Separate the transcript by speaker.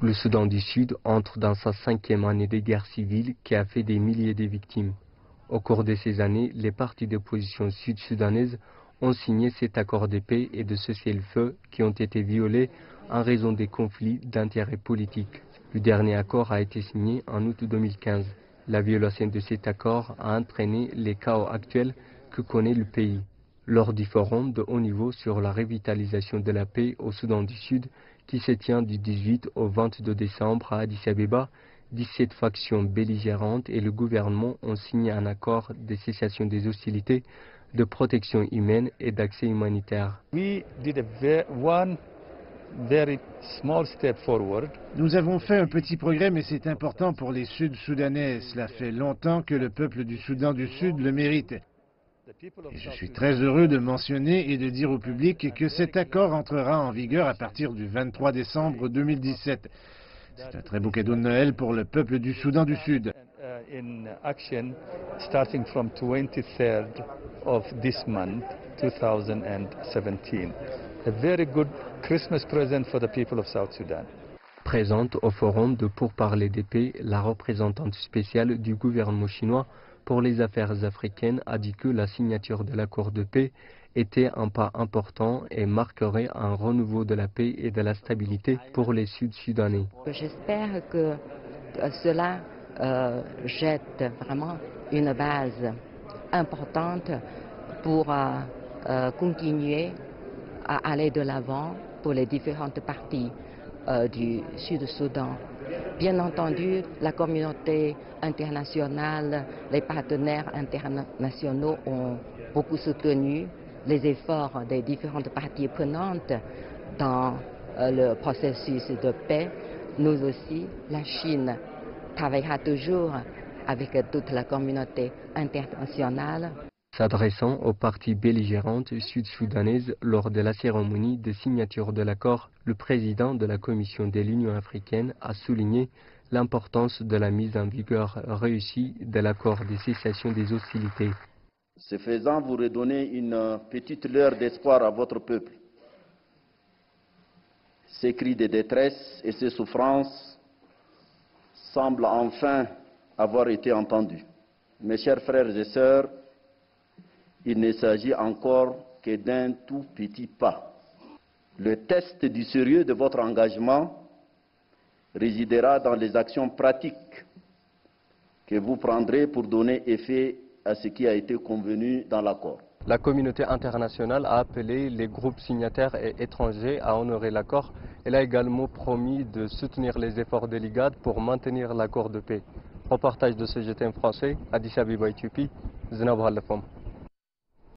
Speaker 1: Le Soudan du Sud entre dans sa 5e année de guerre civile qui a fait des milliers de victimes. Au cours de ces années, les partis d'opposition sud-soudanaises ont signé cet accord de paix et de cessez-le-feu qui ont été violés en raison des conflits d'intérêts politiques. Le dernier accord a été signé en août 2015. La violation de cet accord a entraîné les chaos actuels que connaît le pays. Lors du forum de haut niveau sur la revitalisation de la paix au Soudan du Sud, qui se tient du 18 au 22 décembre à Addis Abeba, 17 factions belligérantes et le gouvernement ont signé un accord de cessation des hostilités, de protection humaine et d'accès humanitaire.
Speaker 2: Nous avons fait un petit progrès, mais c'est important pour les Sud-Soudanais. Cela fait longtemps que le peuple du Soudan du Sud le mérite. Et je suis très heureux de mentionner et de dire au public que cet accord entrera en vigueur à partir du 23 décembre 2017. C'est un très beau cadeau de Noël pour le peuple du Soudan du Sud.
Speaker 1: Présente au forum de pourparlers de paix, la représentante spéciale du gouvernement chinois pour les affaires africaines a dit que la signature de l'accord de paix était un pas important et marquerait un renouveau de la paix et de la stabilité pour les Sud-Soudanais.
Speaker 3: J'espère que cela jette vraiment une base importante pour continuer à aller de l'avant pour les différentes parties du Sud-Soudan. Bien entendu, la communauté internationale, les partenaires internationaux ont beaucoup soutenu les efforts des différentes parties prenantes dans le processus de paix. Nous aussi, la Chine travaillera toujours avec toute la communauté internationale.
Speaker 1: S'adressant aux parties belligérantes sud-soudanaises lors de la cérémonie de signature de l'accord, le président de la Commission de l'Union africaine a souligné l'importance de la mise en vigueur réussie de l'accord de cessation des hostilités.
Speaker 4: Ce faisant, vous redonnez une petite lueur d'espoir à votre peuple. Ces cris de détresse et ces souffrances semblent enfin avoir été entendus. Mes chers frères et sœurs, il ne s'agit encore que d'un tout petit pas. Le test du sérieux de votre engagement résidera dans les actions pratiques que vous prendrez pour donner effet à ce qui a été convenu dans l'accord.
Speaker 1: La communauté internationale a appelé les groupes signataires et étrangers à honorer l'accord. Elle a également promis de soutenir les efforts de l'IGAD pour maintenir l'accord de paix. Reportage de CGTN français, Addis Abeba, Éthiopie, Zinab Halafom.